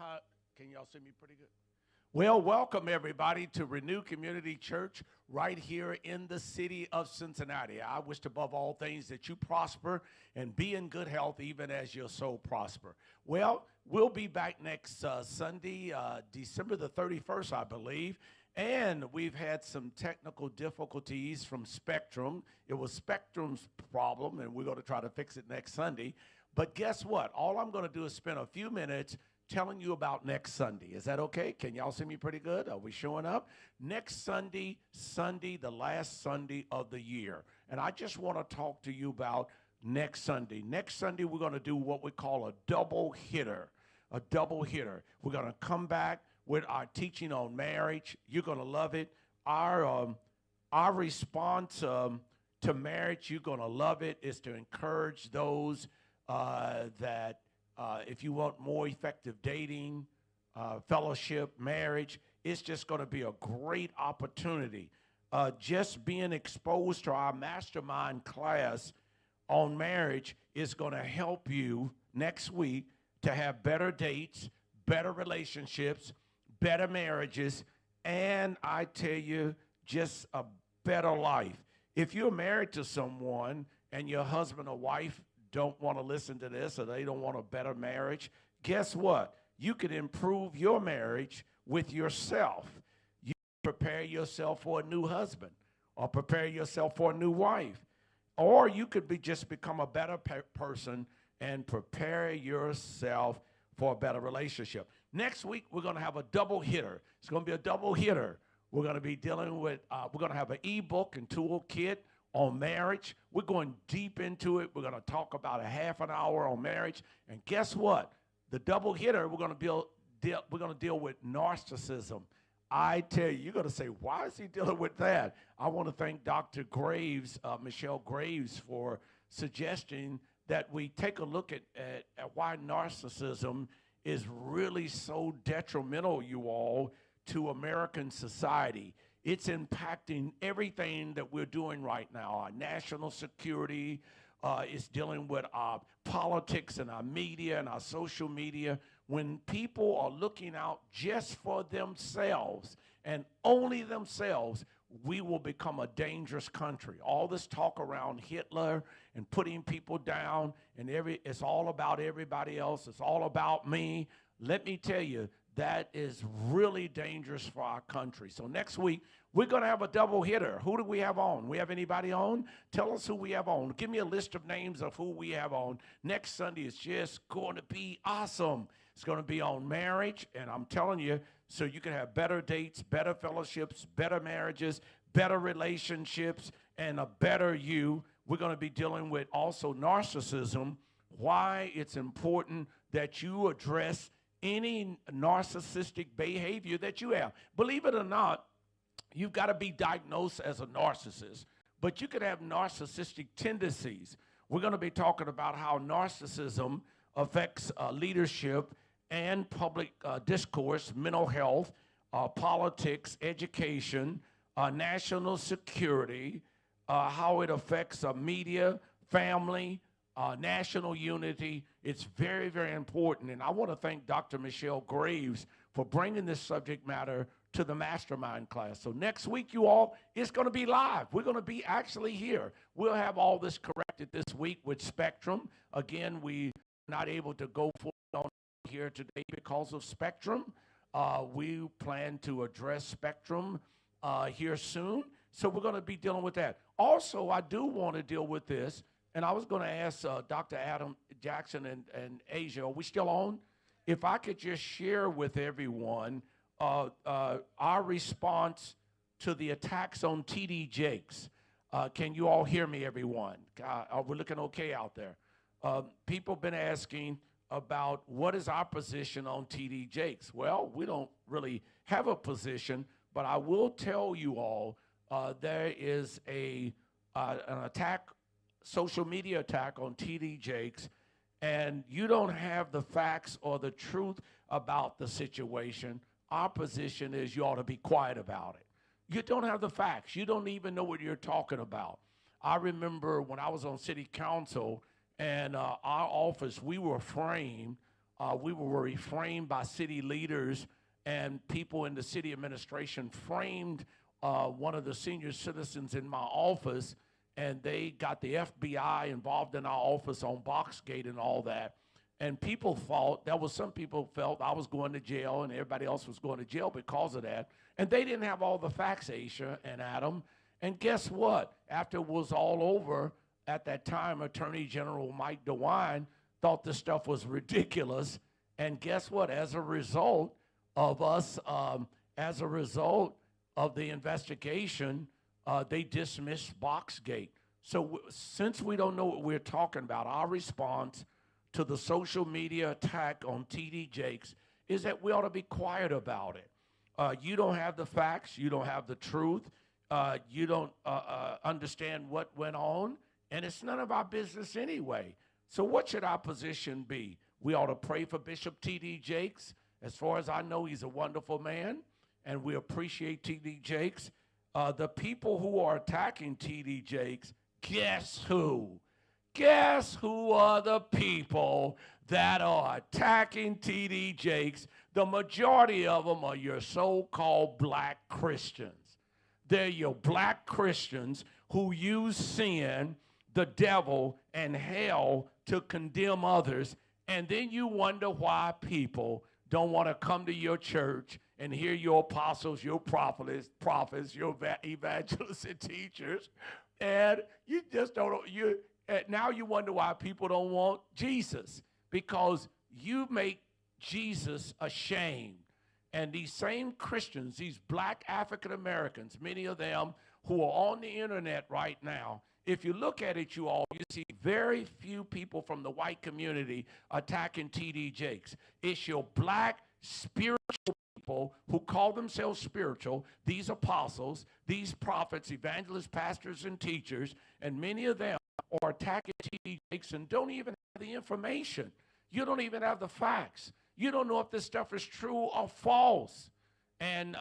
Uh, can y'all see me pretty good? Well, welcome everybody to Renew Community Church right here in the city of Cincinnati. I wish above all things that you prosper and be in good health even as your soul prosper. Well, we'll be back next Sunday, December the 31st, I believe. And we've had some technical difficulties from Spectrum. It was Spectrum's problem, and we're going to try to fix it next Sunday. But guess what? All I'm going to do is spend a few minutes telling you about next Sunday. Is that okay? Can y'all see me pretty good? Are we showing up? Next Sunday, the last Sunday of the year. And I just want to talk to you about next Sunday. Next Sunday, we're going to do what we call a double hitter. A double hitter. We're going to come back with our teaching on marriage. You're going to love it. Our response to marriage, you're going to love it, is to encourage those that if you want more effective dating, fellowship, marriage, it's just going to be a great opportunity. Just being exposed to our mastermind class on marriage is going to help you next week to have better dates, better relationships, better marriages, and I tell you, just a better life. If you're married to someone and your husband or wife don't want to listen to this or they don't want a better marriage, guess what? You can improve your marriage with yourself. You prepare yourself for a new husband or prepare yourself for a new wife. Or you could just become a better person and prepare yourself for a better relationship. Next week, we're going to have a double hitter. It's going to be a double hitter. We're going to be dealing with, we're going to have an ebook and toolkit on marriage. We're going deep into it. We're going to talk about a half an hour on marriage. And guess what? The double hitter, we're going to deal with narcissism. I tell you, you're going to say, why is he dealing with that? I want to thank Dr. Graves, Michelle Graves, for suggesting that we take a look at why narcissism is really so detrimental, you all, to American society. It's impacting everything that we're doing right now. Our national security is dealing with our politics and our media and our social media. When people are looking out just for themselves and only themselves, we will become a dangerous country. All this talk around Hitler and putting people down and it's all about everybody else. It's all about me. Let me tell you, that is really dangerous for our country. So next week, we're going to have a double hitter. Who do we have on? We have anybody on? Tell us who we have on. Give me a list of names of who we have on. Next Sunday is just going to be awesome. It's going to be on marriage, and I'm telling you, so you can have better dates, better fellowships, better marriages, better relationships, and a better you. We're going to be dealing with also narcissism, why it's important that you address any narcissistic behavior that you have. Believe it or not, you've got to be diagnosed as a narcissist, but you could have narcissistic tendencies. We're going to be talking about how narcissism affects leadership and public discourse, mental health, politics, education, national security, how it affects media, family, national unity. It's very, very important. And I want to thank Dr. Michelle Graves for bringing this subject matter to the mastermind class. So next week, you all, it's going to be live. We're going to be actually here. We'll have all this corrected this week with Spectrum. Again, we're not able to go full on here today because of Spectrum. We plan to address Spectrum here soon. So we're going to be dealing with that. Also, I do want to deal with this. And I was going to ask Dr. Adam Jackson and Asia, are we still on? If I could just share with everyone our response to the attacks on T.D. Jakes. Can you all hear me, everyone? Are we looking okay out there? People have been asking about what is our position on T.D. Jakes. Well, we don't really have a position, but I will tell you all there is an attack, social media attack on T.D. Jakes, and you don't have the facts or the truth about the situation. Our position is you ought to be quiet about it. You don't have the facts. You don't even know what you're talking about. I remember when I was on city council and our office, we were framed we were reframed by city leaders, and people in the city administration framed one of the senior citizens in my office, and they got the FBI involved in our office on Boxgate and all that. And people thought, some people felt I was going to jail and everybody else was going to jail because of that. And they didn't have all the facts, Aisha and Adam. And guess what? After it was all over, at that time, Attorney General Mike DeWine thought this stuff was ridiculous. And guess what? As a result of us, as a result of the investigation, they dismissed Boxgate. So since we don't know what we're talking about, our response to the social media attack on T.D. Jakes is that we ought to be quiet about it. You don't have the facts. You don't have the truth. You don't understand what went on, and it's none of our business anyway. So what should our position be? We ought to pray for Bishop T.D. Jakes. As far as I know, he's a wonderful man, and we appreciate T.D. Jakes. The people who are attacking T.D. Jakes, guess who? Guess who are the people that are attacking T.D. Jakes? The majority of them are your so-called black Christians. They're your black Christians who use sin, the devil, and hell to condemn others. And then you wonder why people don't want to come to your church and hear your apostles, your prophets, your evangelists and teachers. And you just don't, now you wonder why people don't want Jesus, because you make Jesus ashamed. And these same Christians, these black African Americans, many of them who are on the internet right now, if you look at it, you see very few people from the white community attacking T.D. Jakes. It's your black spiritual people who call themselves spiritual, these apostles, these prophets, evangelists, pastors, and teachers, and many of them are attacking T.D. Jakes and don't even have the information. You don't even have the facts. You don't know if this stuff is true or false. And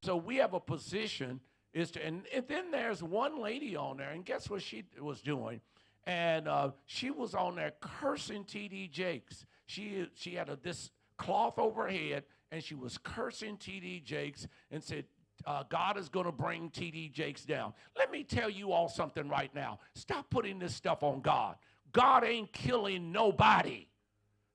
so we have a position and then there's one lady on there, and guess what she was doing? And she was on there cursing T.D. Jakes. She had this cloth over her head, and she was cursing T.D. Jakes and said, God is going to bring T.D. Jakes down. Let me tell you all something right now. Stop putting this stuff on God. God ain't killing nobody.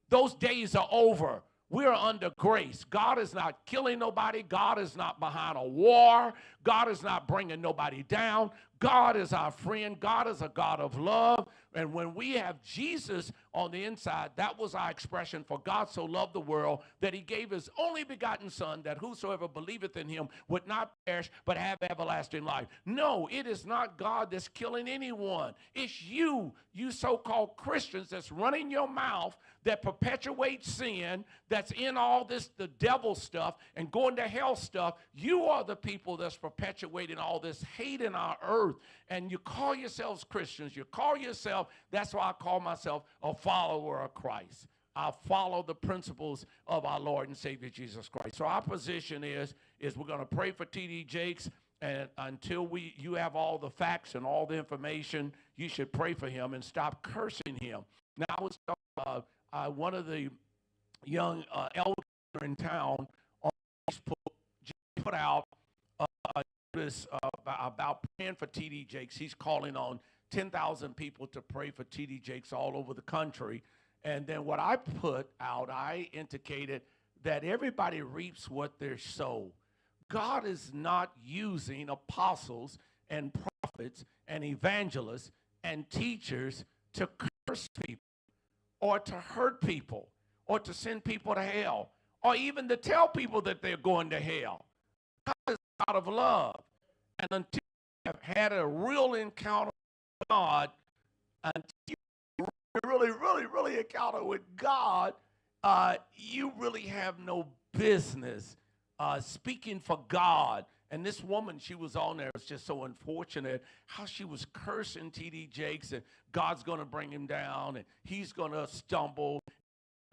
Those days are over. We're under grace. God is not killing nobody. God is not behind a war. God is not bringing nobody down. God is our friend. God is a God of love. And when we have Jesus on the inside, that was our expression for God so loved the world that he gave his only begotten son, that whosoever believeth in him would not perish but have everlasting life. No, it is not God that's killing anyone. It's you so-called Christians that's running your mouth, that perpetuate sin, that's in all this, the devil stuff and going to hell stuff. You are the people that's perpetuating all this hate in our earth. And you call yourselves Christians. You call yourself, that's why I call myself a follower of Christ. I follow the principles of our Lord and Savior Jesus Christ. So our position is we're going to pray for T.D. Jakes, and until you have all the facts and all the information, you should pray for him and stop cursing him. Now, I was talking about one of the young elders in town on Facebook put out a notice about praying for T.D. Jakes. He's calling on 10,000 people to pray for T.D. Jakes all over the country. And then what I put out, I indicated that everybody reaps what they sow. God is not using apostles and prophets and evangelists and teachers to curse people or to hurt people or to send people to hell or even to tell people that they're going to hell. God is out of love. And until you have had a real encounter with God, until you really encounter with God, you really have no business speaking for God. And this woman, she was on there. It's just so unfortunate how she was cursing T.D. Jakes, and God's going to bring him down, and he's going to stumble,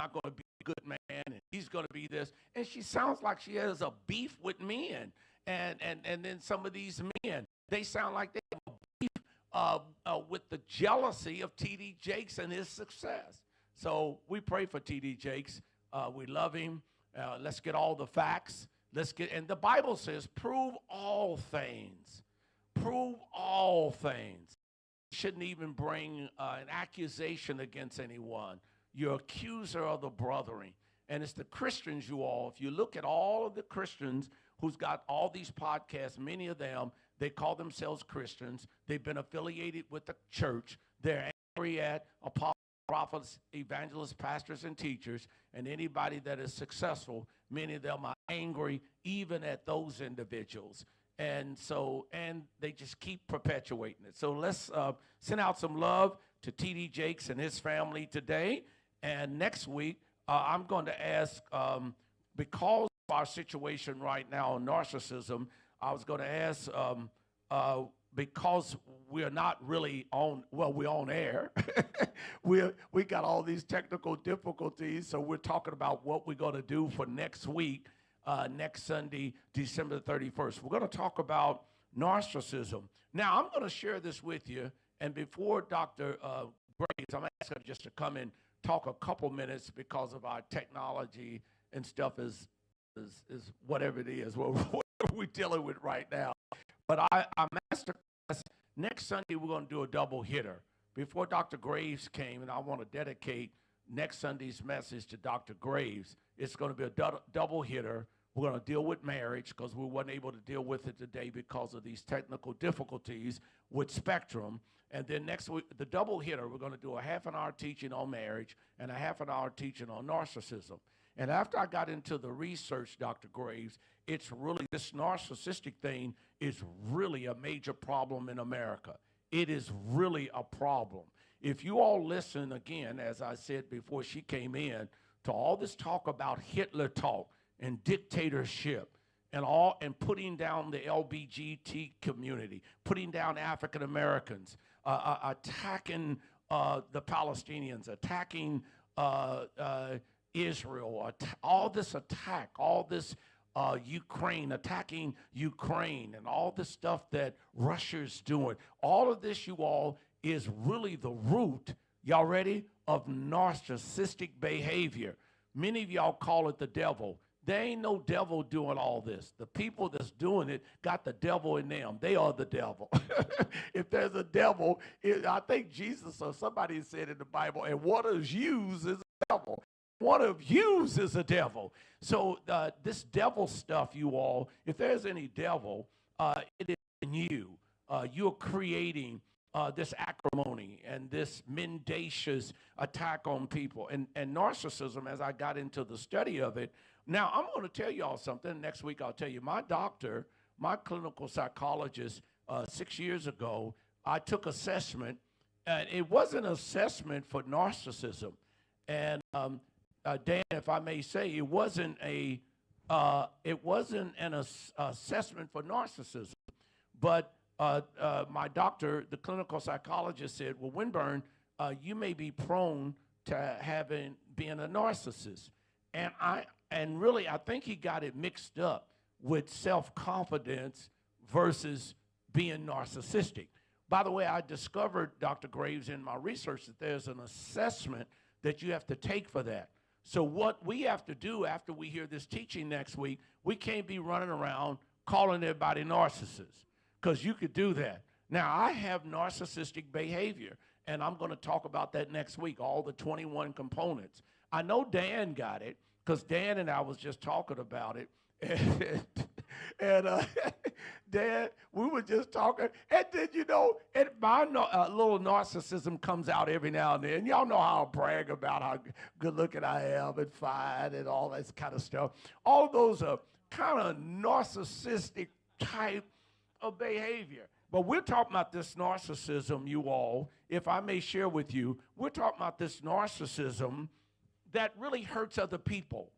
not going to be a good man, and he's going to be this. And she sounds like she has a beef with men. And then some of these men, they sound like they have a beef with the jealousy of T.D. Jakes and his success. So we pray for T.D. Jakes. We love him. Let's get all the facts. And the Bible says, prove all things. Prove all things. You shouldn't even bring an accusation against anyone. You're accuser of the brethren. And it's the Christians, you all. If you look at all of the Christians who's got all these podcasts, many of them, they call themselves Christians. They've been affiliated with the church. They're angry at apostles, prophets, evangelists, pastors, and teachers. And anybody that is successful, many of them are angry even at those individuals. And they just keep perpetuating it. So let's send out some love to T.D. Jakes and his family today. And next week, I'm going to ask, because of our situation right now on narcissism, I was going to ask, because we're not really we're on air. we got all these technical difficulties, so we're talking about what we're going to do for next week, next Sunday, December 31st. We're going to talk about narcissism. Now, I'm going to share this with you, and before Dr. Graves, I'm asking her just to come and talk a couple minutes because of our technology and stuff is whatever it is, what we're dealing with right now. But our masterclass, next Sunday, we're going to do a double hitter. Before Dr. Graves came, and I want to dedicate next Sunday's message to Dr. Graves, it's going to be a double hitter. We're going to deal with marriage because we weren't able to deal with it today because of these technical difficulties with Spectrum. And then next week, the double hitter, we're going to do a half an hour teaching on marriage and a half an hour teaching on narcissism. And after I got into the research, Dr. Graves, it's really, this narcissistic thing is really a major problem in America. It is really a problem. If you all listen again, as I said before she came in, to all this talk about Hitler talk and dictatorship and putting down the LGBT community, putting down African Americans, attacking the Palestinians, attacking Israel, all this attack, all this Ukraine, attacking Ukraine, and all this stuff that Russia's doing. All of this, you all, is really the root, y'all ready, of narcissistic behavior. Many of y'all call it the devil. There ain't no devil doing all this. The people that's doing it got the devil in them. They are the devil. If there's a devil, I think Jesus or somebody said in the Bible, and one of yous is a devil. One of yous is a devil. So this devil stuff, you all, if there's any devil, it is in you. You're creating this acrimony and this mendacious attack on people. And narcissism, as I got into the study of it, now I'm going to tell you all something. Next week I'll tell you. My doctor, my clinical psychologist, 6 years ago, I took assessment, and it wasn't an assessment for narcissism. And Dan, if I may say, it wasn't an assessment for narcissism, but my doctor, the clinical psychologist, said, well, Winburn, you may be prone to being a narcissist. And really, I think he got it mixed up with self-confidence versus being narcissistic. By the way, I discovered, Dr. Graves, in my research that there's an assessment that you have to take for that. So what we have to do after we hear this teaching next week, we can't be running around calling everybody narcissists, because you could do that. Now, I have narcissistic behavior, and I'm going to talk about that next week, all the 21 components. I know Dan got it, because Dan and I was just talking about it. And Dan, we were just talking, and then, my little narcissism comes out every now and then. Y'all know how I brag about how good looking I am and fine and all that kind of stuff. All of those are kind of narcissistic type of behavior. But we're talking about this narcissism, you all, if I may share with you, we're talking about this narcissism that really hurts other people,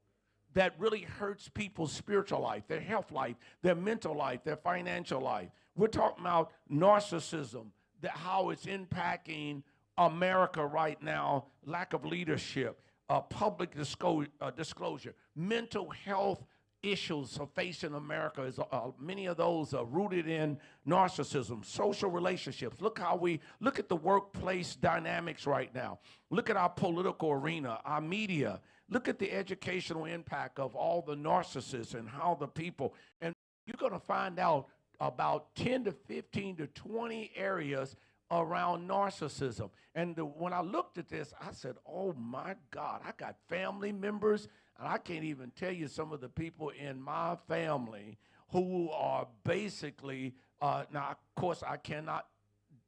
that really hurts people's spiritual life, their health life, their mental life, their financial life. We're talking about narcissism, how it's impacting America right now, lack of leadership, public disclosure, mental health issues are facing America is many of those are rooted in narcissism, social relationships. Look at the workplace dynamics right now. Look at our political arena, our media. Look at the educational impact of all the narcissists and how the people, and you're going to find out about 10 to 15 to 20 areas around narcissism. And when I looked at this, I said, oh my God, I got family members, and I can't even tell you some of the people in my family who are basically, now of course I cannot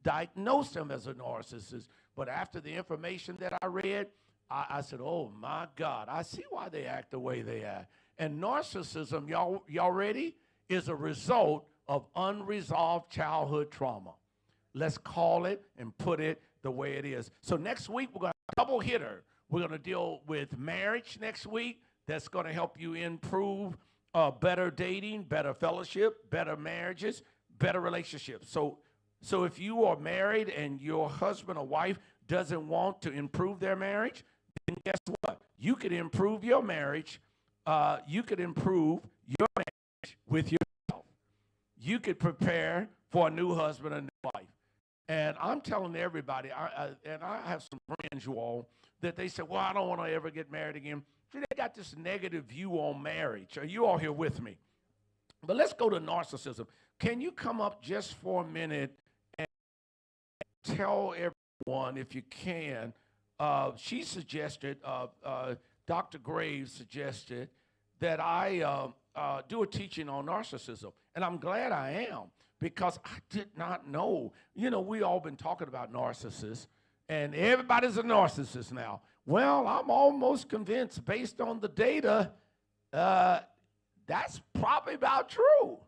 diagnose them as a narcissist, but after the information that I read, I said, oh my God, I see why they act the way they act. And narcissism, y'all ready, is a result of unresolved childhood trauma. Let's call it and put it the way it is. So next week, we're going to double hitter. We're going to deal with marriage next week. That's going to help you improve better dating, better fellowship, better marriages, better relationships. So if you are married and your husband or wife doesn't want to improve their marriage, then guess what? You could improve your marriage. You could improve your marriage with yourself. You could prepare for a new husband and new wife. And I'm telling everybody, I have some friends, you all, that they say, well, I don't want to ever get married again. See, they got this negative view on marriage. Are you all here with me? But let's go to narcissism. Can you come up just for a minute and tell everyone, if you can, she suggested, Dr. Graves suggested that I do a teaching on narcissism. And I'm glad I am, because I did not know. You know, we all been talking about narcissists, and everybody's a narcissist now. Well, I'm almost convinced, based on the data, that's probably about true.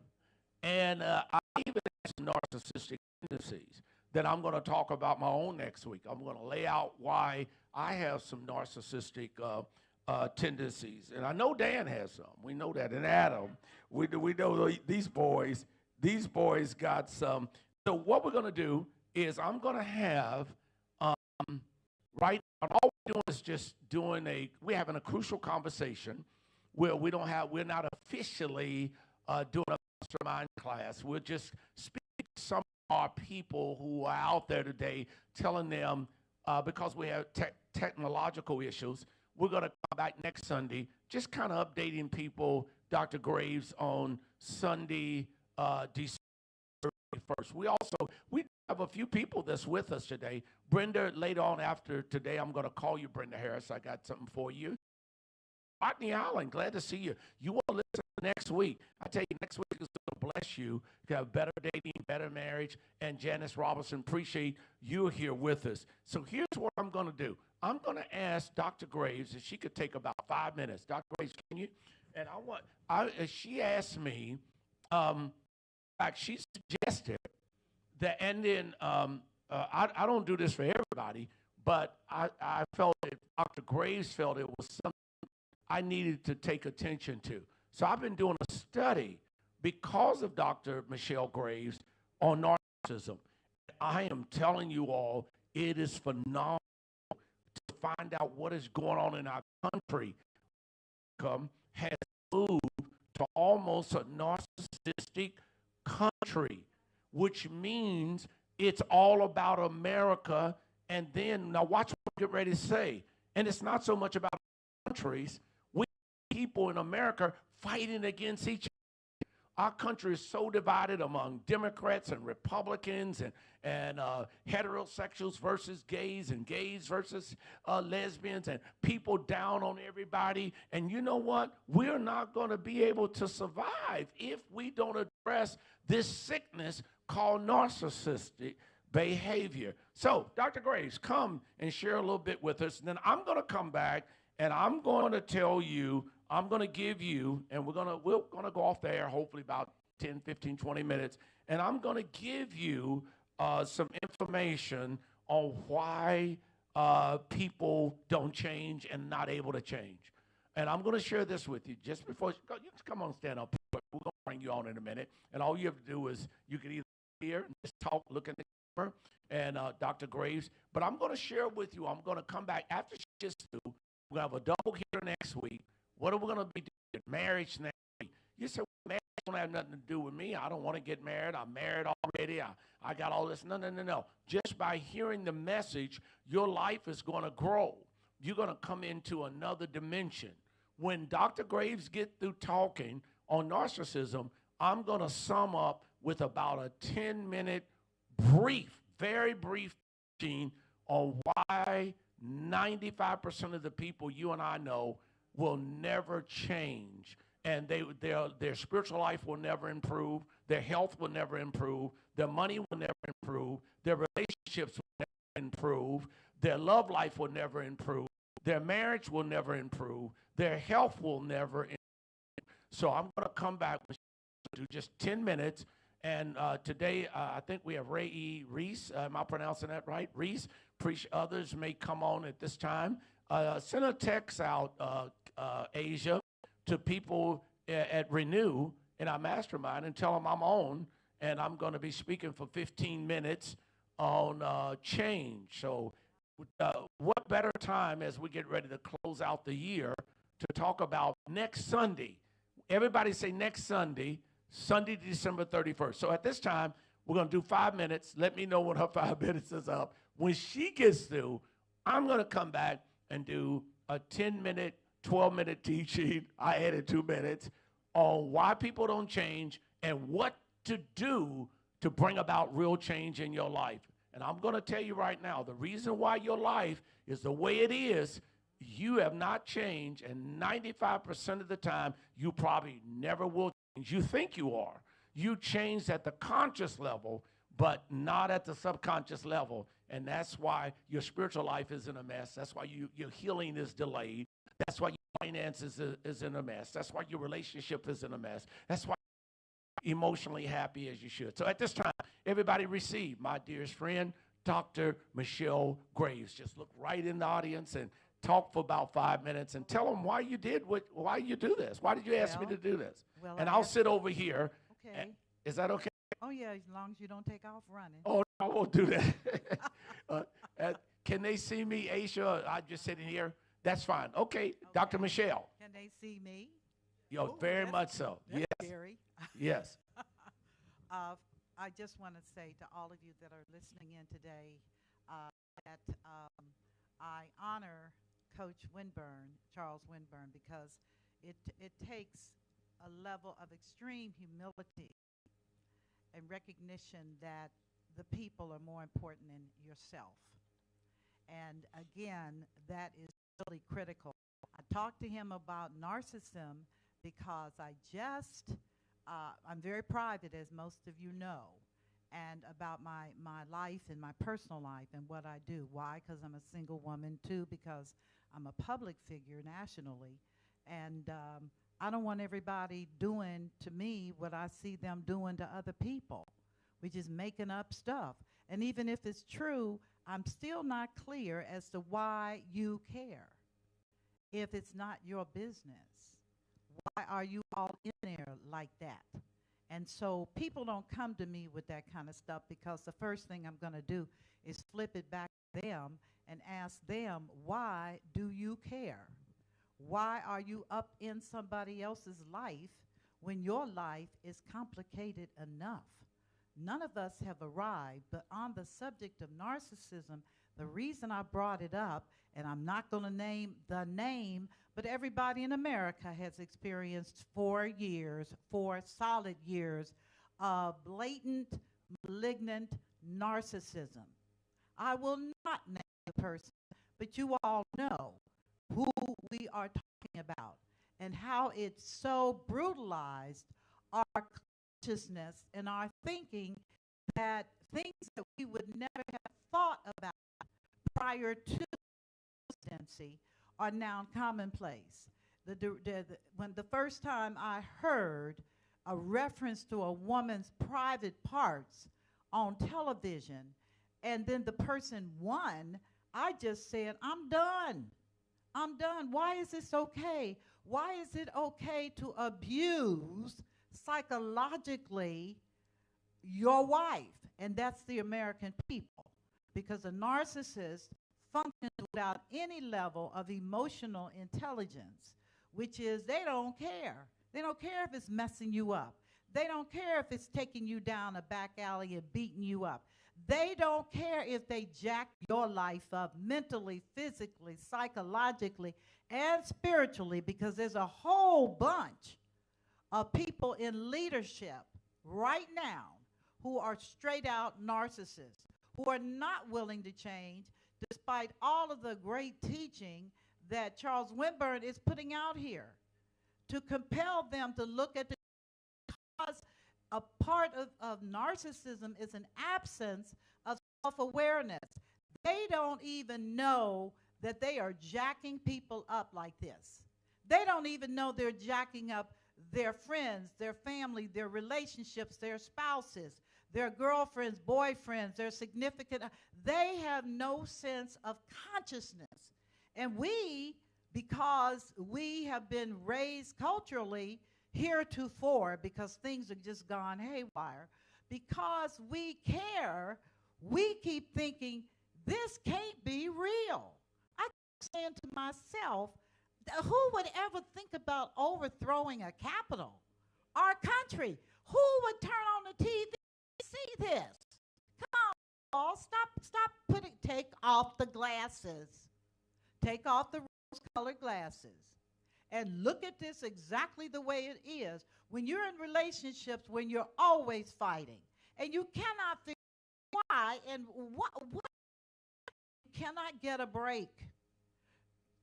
And I even have some narcissistic tendencies that I'm going to talk about my own next week. I'm going to lay out why I have some narcissistic tendencies. And I know Dan has some. We know that. And Adam, we know these boys got some. So what we're going to do is I'm going to have, right now, all we're doing is just we're having a crucial conversation where we're not officially doing a mastermind class. We're just speaking to some of our people who are out there today, telling them, because we have technological issues, we're going to come back next Sunday, just kind of updating people, Dr. Graves, on Sunday, December 1st. We have a few people that's with us today. Brenda, later on after today, I'm going to call you, Brenda Harris. I got something for you. Rodney Allen, glad to see you. You want to listen next week. I tell you, next week is going to bless you. You have better dating, better marriage. And Janice Robinson, appreciate you here with us. So here's what I'm going to do. I'm going to ask Dr. Graves if she could take about 5 minutes. Dr. Graves, can you? And she asked me, in fact, she suggested that, and then I don't do this for everybody, but I felt that Dr. Graves felt it was something I needed to take attention to. So I've been doing a study because of Dr. Michelle Graves on narcissism. I am telling you all, it is phenomenal to find out what is going on in our country. Has moved to almost a narcissistic country, which means it's all about America. And then, now watch what I get ready to say. And it's not so much about countries. We people in America fighting against each other. Our country is so divided among Democrats and Republicans and heterosexuals versus gays and gays versus lesbians and people down on everybody. And you know what? We're not going to be able to survive if we don't address this sickness called narcissistic behavior. So, Dr. Graves, come and share a little bit with us. And then I'm going to come back and I'm going to tell you, I'm going to give you, and we're going to go off the air hopefully about 10, 15, 20 minutes, and I'm going to give you some information on why people don't change and not able to change. And I'm going to share this with you just before you just come on, stand up. We're going to bring you on in a minute, and all you have to do is you can either hear and just talk, look at the camera, and Dr. Graves. But I'm going to share with you. I'm going to come back after she gets through. We're going to have a double here next week. What are we going to be doing? Marriage next week. You say, well, marriage don't have nothing to do with me. I don't want to get married. I'm married already. I got all this. No, no, no, no. Just by hearing the message, your life is going to grow. You're going to come into another dimension. When Dr. Graves get through talking on narcissism, I'm going to sum up with about a 10-minute brief, very brief teaching on why 95% of the people you and I know will never change. And their spiritual life will never improve. Their health will never improve. Their money will never improve. Their relationships will never improve. Their love life will never improve. Their marriage will never improve. Their health will never improve. So I'm going to come back with just 10 minutes. And today, I think we have Ray E. Reese. Am I pronouncing that right? Reese. Others may come on at this time. Send a text out, Asia, to people at Renew in our mastermind and tell them I'm on, and I'm going to be speaking for 15 minutes on change. So what better time as we get ready to close out the year to talk about next Sunday. Everybody say next Sunday, Sunday, December 31st. So at this time, we're going to do 5 minutes. Let me know when her 5 minutes is up. When she gets through, I'm going to come back and do a 10-minute, 12-minute teaching. I added 2 minutes on why people don't change and what to do to bring about real change in your life. And I'm going to tell you right now, the reason why your life is the way it is, you have not changed, and 95% of the time, you probably never will change. You think you are. You changed at the conscious level, but not at the subconscious level. And that's why your spiritual life is in a mess. That's why your healing is delayed. That's why your finances is in a mess. That's why your relationship is in a mess. That's why you're emotionally happy as you should. So at this time, everybody receive my dearest friend, Dr. Michelle Graves. Just look right in the audience and talk for about 5 minutes and tell them why you why you do this. Why did you ask me to do this? Well, and I'll sit over here. Okay. Is that okay? Oh, yeah, as long as you don't take off running. Oh, no, I won't do that. Can they see me, Aisha? I'm just sitting here. That's fine. Okay, Dr. Michelle. Can they see me? Yo, very much so. That's Yes. scary. Yes. I just want to say to all of you that are listening in today that I honor Coach Winburn, Charles Winburn, because it takes a level of extreme humility and recognition that the people are more important than yourself. And again, that is really critical. I talked to him about narcissism because I'm very private, as most of you know, and about my life and my personal life and what I do. Why? Because I'm a single woman. Two, because I'm a public figure nationally. And I don't want everybody doing to me what I see them doing to other people, which is making up stuff. And even if it's true, I'm still not clear as to why you care. If it's not your business, why are you all in there like that? And so people don't come to me with that kind of stuff, because the first thing I'm going to do is flip it back to them and ask them, why do you care? Why are you up in somebody else's life when your life is complicated enough? None of us have arrived, but on the subject of narcissism, the reason I brought it up, and I'm not going to name the name, but everybody in America has experienced 4 solid years of blatant, malignant narcissism. I will not name the person, but you all know who we are talking about and how it so brutalized our consciousness and our thinking that things that we would never have thought about prior to presidency are now commonplace. When the first time I heard a reference to a woman's private parts on television, and then the person won, I just said, I'm done. I'm done. Why is this okay? Why is it okay to abuse psychologically your wife? And that's the American people. Because a narcissist functions without any level of emotional intelligence, which is they don't care. They don't care if it's messing you up. They don't care if it's taking you down a back alley and beating you up. They don't care if they jack your life up mentally, physically, psychologically, and spiritually, because there's a whole bunch of people in leadership right now who are straight out narcissists, who are not willing to change despite all of the great teaching that Charles Winburn is putting out here to compel them to look at the cause. A part of narcissism is an absence of self-awareness. They don't even know that they are jacking people up like this. They don't even know they're jacking up their friends, their family, their relationships, their spouses, their girlfriends, boyfriends, their significant. They have no sense of consciousness. And we, because we have been raised culturally heretofore, because things have just gone haywire, because we care, we keep thinking, this can't be real. I keep saying to myself, who would ever think about overthrowing a capital, our country? Who would turn on the TV and see this? Come on, Paul, stop take off the glasses. Take off the rose-colored glasses and look at this exactly the way it is. When you're in relationships, when you're always fighting, and you cannot figure out why and what you cannot get a break.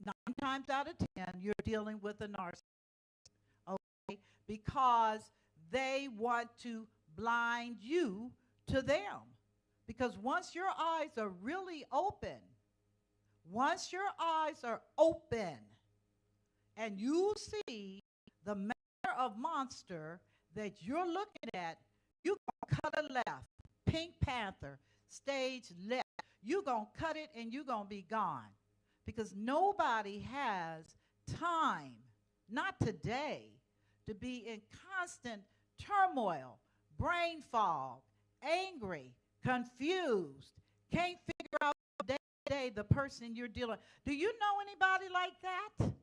9 times out of 10, you're dealing with a narcissist, okay? Because they want to blind you to them. Because once your eyes are really open, and you see the manner of monster that you're looking at, you're going to cut a left. Pink Panther, stage left. You're going to cut it and you're going to be gone. Because nobody has time, not today, to be in constant turmoil, brain fog, angry, confused, can't figure out day to day the person you're dealing with. Do you know anybody like that?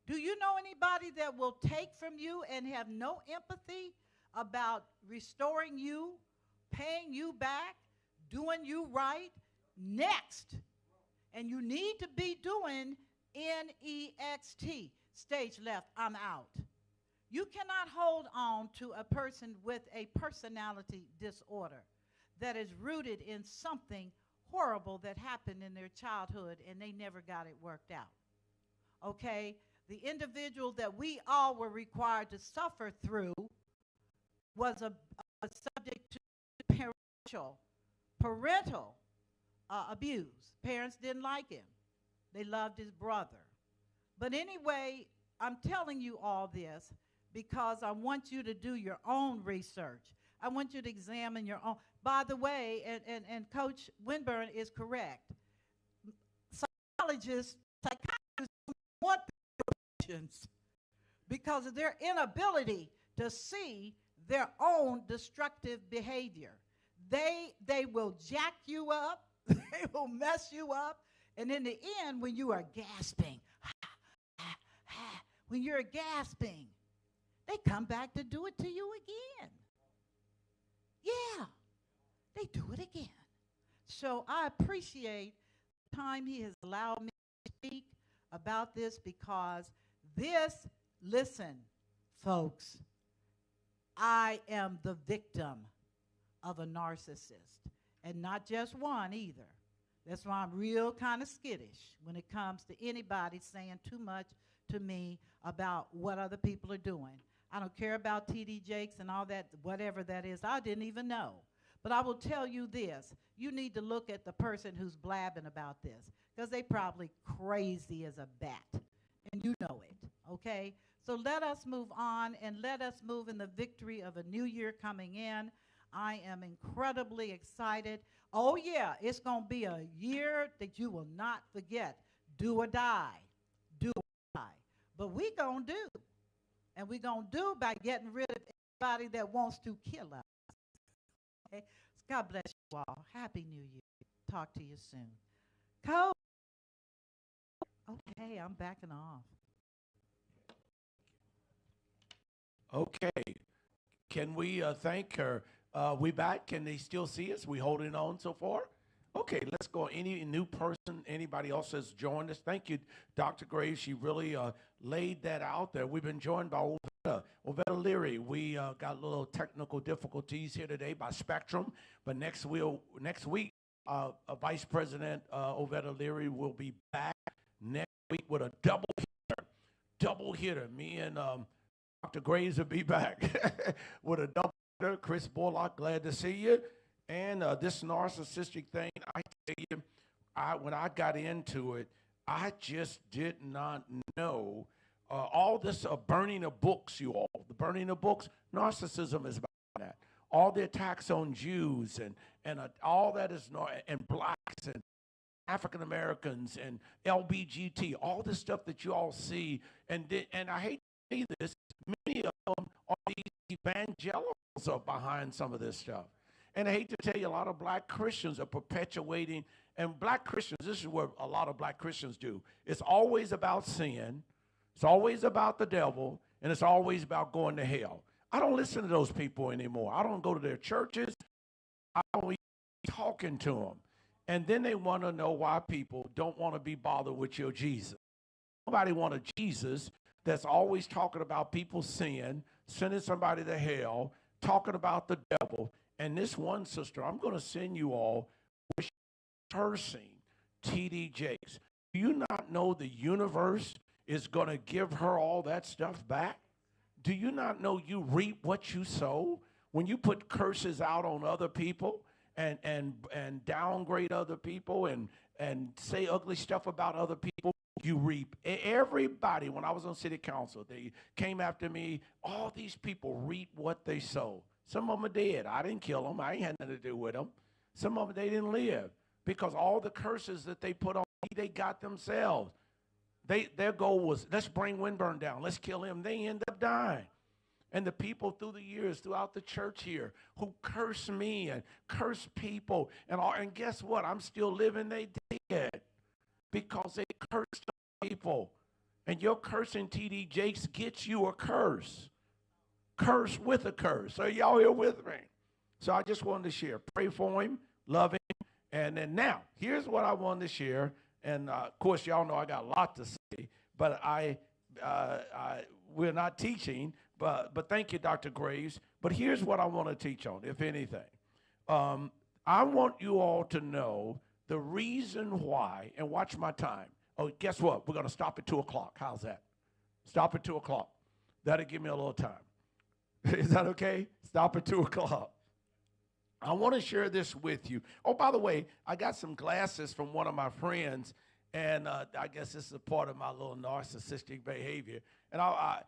Do you know anybody that will take from you and have no empathy about restoring you, paying you back, doing you right? Next. And you need to be doing NEXT, stage left, I'm out. You cannot hold on to a person with a personality disorder that is rooted in something horrible that happened in their childhood and they never got it worked out. Okay? The individual that we all were required to suffer through was a subject to parental abuse. Parents didn't like him. They loved his brother. But anyway, I'm telling you all this because I want you to do your own research. I want you to examine your own. By the way, and Coach Winburn is correct. Psychologists want patients because of their inability to see their own destructive behavior. They will jack you up. They will mess you up. And in the end, when you are gasping, when you're gasping, they come back to do it to you again. Yeah, they do it again. So I appreciate the time he has allowed me to speak about this because this, listen, folks, I am the victim of a narcissist. And not just one either. That's why I'm real kind of skittish when it comes to anybody saying too much to me about what other people are doing. I don't care about TD Jakes and all that, whatever that is. I didn't even know. But I will tell you this. You need to look at the person who's blabbing about this because they probably crazy as a bat. And you know it, okay? So let us move on and let us move in the victory of a new year coming in. I am incredibly excited. Oh, yeah, it's going to be a year that you will not forget. Do or die. Do or die. But we going to do. And we going to do by getting rid of everybody that wants to kill us. Okay? God bless you all. Happy New Year. Talk to you soon. Coach. Okay, I'm backing off. Okay. Can we thank her? We back? Can they still see us? We holding on so far? Okay, let's go. Any new person, anybody else has joined us? Thank you, Dr. Graves. She really laid that out there. We've been joined by Ovetta Leary. We got a little technical difficulties here today by Spectrum, but next week, Vice President Ovetta Leary will be back next week with a double hitter. Me and Dr. Graves will be back with a double hitter. Chris Bullock, glad to see you. And this narcissistic thing, I tell you, when I got into it, I just did not know all this burning of books, you all. The burning of books, narcissism is about that. All the attacks on Jews and all that is, and blacks and African Americans and LBGT, all the stuff that you all see. And I hate to say this, many of them are these evangelicals are behind some of this stuff. And I hate to tell you, a lot of black Christians are perpetuating, and black Christians, this is what a lot of black Christians do. It's always about sin, it's always about the devil, and it's always about going to hell. I don't listen to those people anymore. I don't go to their churches. I don't even talking to them. And then they want to know why people don't want to be bothered with your Jesus. Nobody want a Jesus that's always talking about people's sin, sending somebody to hell, talking about the devil. And this one sister, I'm going to send you all, was cursing T.D. Jakes. Do you not know the universe is going to give her all that stuff back? Do you not know you reap what you sow? When you put curses out on other people and downgrade other people and say ugly stuff about other people, you reap. Everybody, when I was on city council, they came after me. All these people reap what they sow. Some of them are dead. I didn't kill them. I ain't had nothing to do with them. Some of them, they didn't live because all the curses that they put on me, they got themselves. Their goal was, let's bring Winburn down. Let's kill him. They end up dying. And the people through the years, throughout the church here, who curse me and curse people, and guess what? I'm still living. They dead because they cursed people. And your cursing T.D. Jakes gets you a curse. Curse with a curse. Are y'all here with me? So I just wanted to share. Pray for him, love him. And then now, here's what I wanted to share. And of course, y'all know I got a lot to say, but we're not teaching. But thank you, Dr. Graves. But here's what I want to teach on, if anything. I want you all to know the reason why, and watch my time. Oh, guess what? We're going to stop at 2 o'clock. How's that? Stop at 2 o'clock. That'll give me a little time. Is that okay? Stop at 2 o'clock. I want to share this with you. Oh, by the way, I got some glasses from one of my friends, and I guess this is a part of my little narcissistic behavior. And I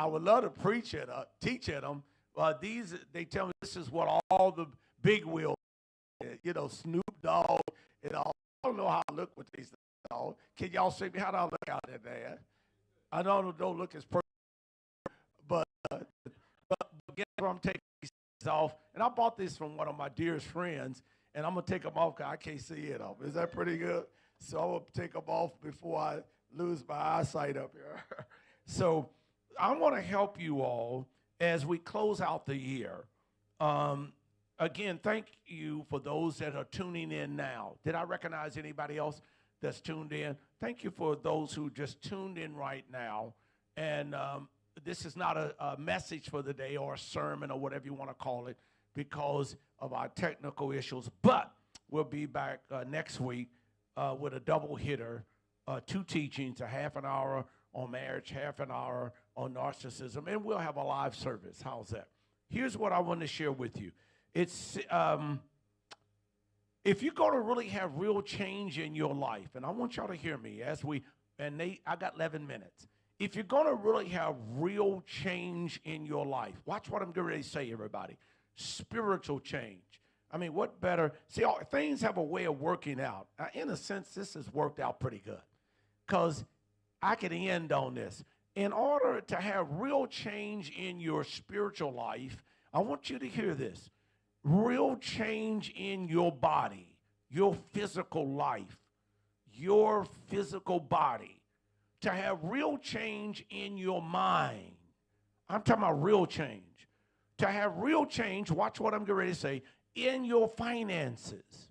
would love to preach it, teach at them. They tell me this is what all the big wheels, Snoop Dogg and all. I don't know how I look with these things. Can y'all see me? How do I look out there? I don't look as perfect, but guess where I'm taking these off? And I bought this from one of my dearest friends, and I'm going to take them off because I can't see it off. Is that pretty good? So I'm going to take them off before I lose my eyesight up here. So I want to help you all as we close out the year. Again, thank you for those that are tuning in now. Did I recognize anybody else that's tuned in? Thank you for those who just tuned in right now. And this is not a message for the day or a sermon or whatever you want to call it because of our technical issues. But we'll be back next week with a double hitter, 2 teachings, a half an hour on marriage, half an hour on narcissism, and we'll have a live service. How's that? Here's what I want to share with you. It's if you're going to really have real change in your life, and I want y'all to hear me I got 11 minutes. If you're going to really have real change in your life, watch what I'm getting ready to say, everybody. Spiritual change. I mean, what better? See, things have a way of working out. In a sense, this has worked out pretty good because I can end on this. In order to have real change in your spiritual life, I want you to hear this. Real change in your body, your physical life, your physical body. To have real change in your mind. I'm talking about real change. To have real change, watch what I'm getting ready to say, in your finances.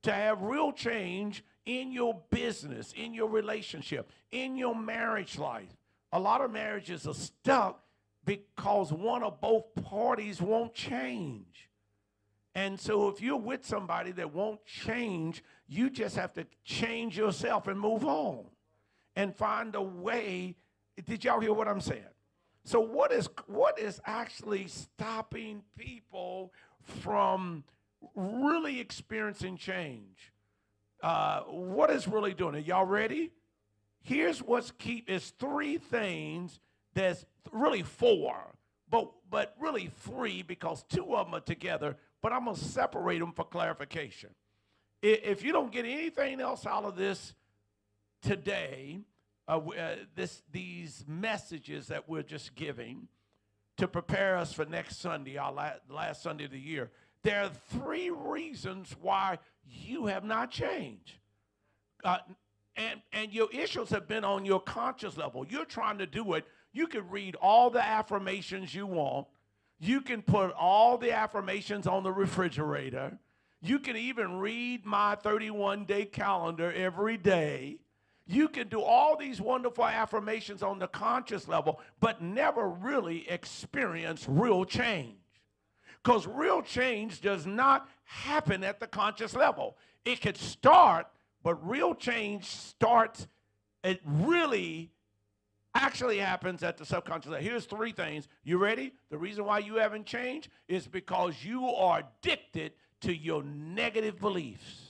To have real change in your business, in your relationship, in your marriage life. A lot of marriages are stuck because one or both parties won't change. And so if you're with somebody that won't change, you just have to change yourself and move on and find a way. Did y'all hear what I'm saying? So what is actually stopping people from really experiencing change? What is really doing it? Y'all ready? Here's what's it's three things. There's really four, but really three because two of them are together, but I'm going to separate them for clarification. If you don't get anything else out of this today, these messages that we're just giving to prepare us for next Sunday, our last Sunday of the year, there are three reasons why you have not changed. And your issues have been on your conscious level. You're trying to do it. You can read all the affirmations you want. You can put all the affirmations on the refrigerator. You can even read my 31-day calendar every day. You can do all these wonderful affirmations on the conscious level, but never really experience real change. Because real change does not happen at the conscious level. It could start, but real change starts, it really actually happens at the subconscious level. Here's three things. You ready? The reason why you haven't changed is because you are addicted to your negative beliefs.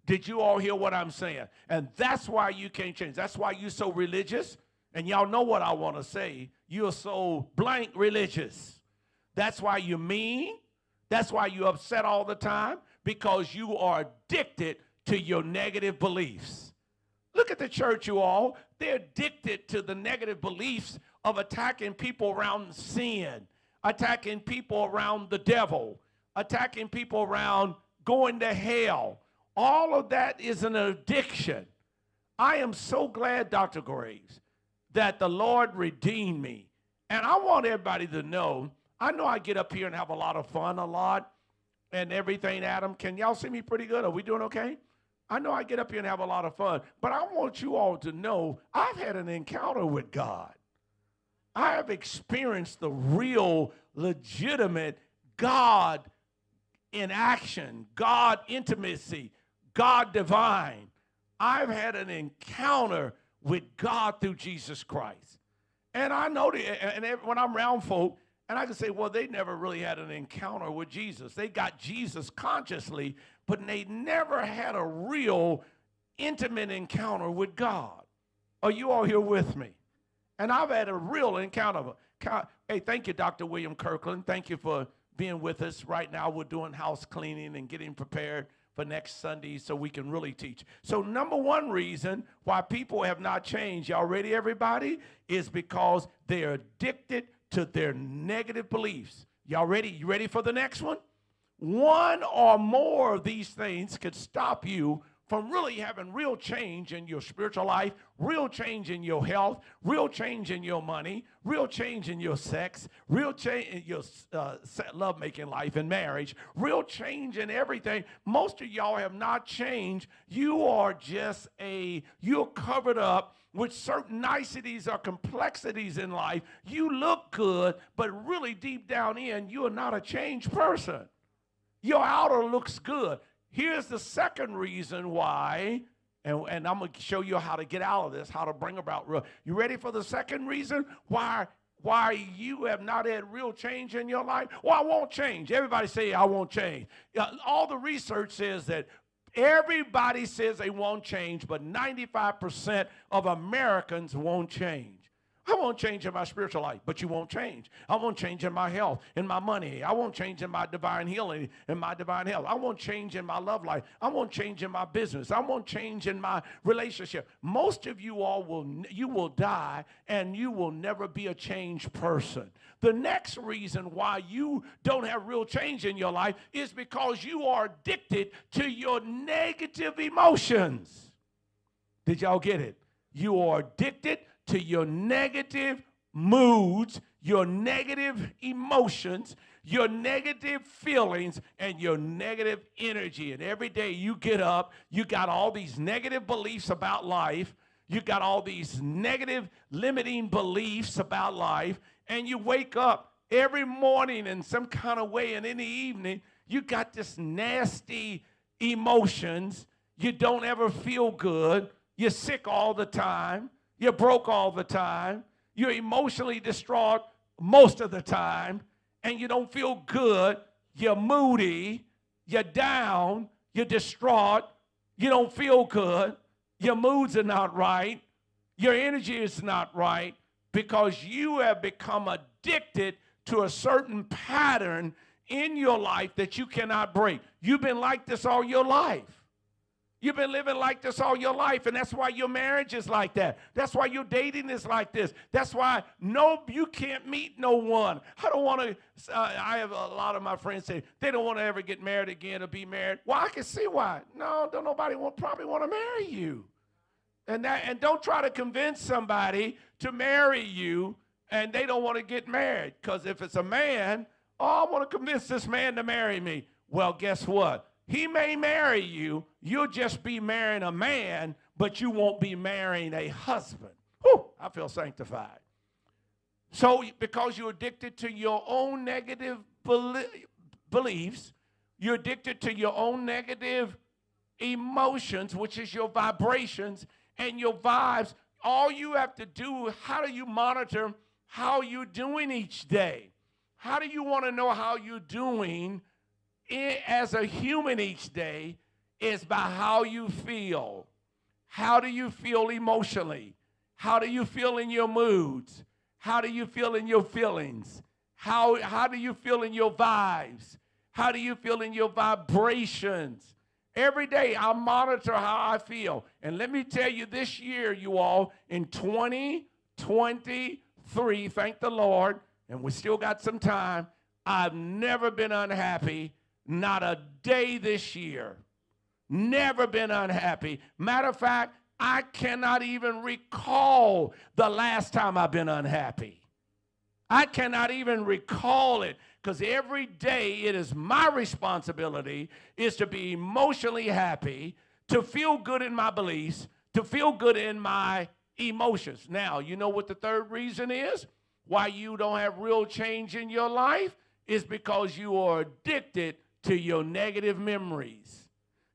Did you all hear what I'm saying? And that's why you can't change. That's why you're so religious. And y'all know what I want to say. You're so blank religious. That's why you're mean. That's why you're upset all the time, because you are addicted to your negative beliefs. Look at the church, you all. They're addicted to the negative beliefs of attacking people around sin, attacking people around the devil, attacking people around going to hell. All of that is an addiction. I am so glad, Dr. Graves, that the Lord redeemed me. And I want everybody to know, I know I get up here and have a lot of fun a lot and everything, Adam. Can y'all see me pretty good? Are we doing okay? I know I get up here and have a lot of fun, but I want you all to know I've had an encounter with God. I have experienced the real, legitimate God in action, God intimacy, God divine. I've had an encounter with God through Jesus Christ. And I know when I'm around folk, and I can say, well, they never really had an encounter with Jesus. They got Jesus consciously, but they never had a real intimate encounter with God. Are you all here with me? And I've had a real encounter. Hey, thank you, Dr. William Kirkland. Thank you for being with us. Right now, we're doing house cleaning and getting prepared for next Sunday so we can really teach. So number one reason why people have not changed, y'all ready, everybody, is because they're addicted to their negative beliefs. Y'all ready? You ready for the next one? One or more of these things could stop you from really having real change in your spiritual life, real change in your health, real change in your money, real change in your sex, real change in your love-making life and marriage, real change in everything. Most of y'all have not changed. You are just you're covered up with certain niceties or complexities in life. You look good, but really deep down in, you are not a changed person. Your outer looks good. Here's the second reason why, and I'm going to show you how to get out of this, how to bring about real. You ready for the second reason why you have not had real change in your life? Well, I won't change. Everybody say, I won't change. All the research says that everybody says they won't change, but 95% of Americans won't change. I won't change in my spiritual life, but you won't change. I won't change in my health, in my money. I won't change in my divine healing, in my divine health. I won't change in my love life. I won't change in my business. I won't change in my relationship. Most of you all will die, and you will never be a changed person. The next reason why you don't have real change in your life is because you are addicted to your negative emotions. Did y'all get it? You are addicted to your negative moods, your negative emotions, your negative feelings, and your negative energy. And every day you get up, you got all these negative beliefs about life. You got all these negative limiting beliefs about life. And you wake up every morning in some kind of way, and in the evening, you got this nasty emotions. You don't ever feel good. You're sick all the time. You're broke all the time. You're emotionally distraught most of the time, and you don't feel good. You're moody. You're down. You're distraught. You don't feel good. Your moods are not right. Your energy is not right because you have become addicted to a certain pattern in your life that you cannot break. You've been like this all your life. You've been living like this all your life, and that's why your marriage is like that. That's why your dating is like this. That's why you can't meet no one. I don't want to, I have a lot of my friends say they don't want to ever get married again or be married. Well, I can see why. No, don't nobody probably want to marry you. And don't try to convince somebody to marry you, and they don't want to get married. Because if it's a man, I want to convince this man to marry me. Well, guess what? He may marry you. You'll just be marrying a man, but you won't be marrying a husband. Whew, I feel sanctified. So because you're addicted to your own negative beliefs, you're addicted to your own negative emotions, which is your vibrations and your vibes, all you have to do, how do you monitor how you're doing each day? How do you want to know how you're doing as a human each day is by how you feel. How do you feel emotionally? How do you feel in your moods? How do you feel in your feelings? How do you feel in your vibes? How do you feel in your vibrations? Every day I monitor how I feel. And let me tell you, this year, you all, in 2023, thank the Lord, and we still got some time, I've never been unhappy. Not a day this year. Never been unhappy. Matter of fact, I cannot even recall the last time I've been unhappy. I cannot even recall it because every day it is my responsibility is to be emotionally happy, to feel good in my beliefs, to feel good in my emotions. Now, you know what the third reason is why you don't have real change in your life? Is because you are addicted to your negative memories.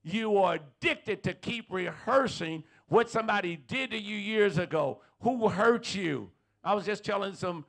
You are addicted to keep rehearsing what somebody did to you years ago, who hurt you. I was just telling some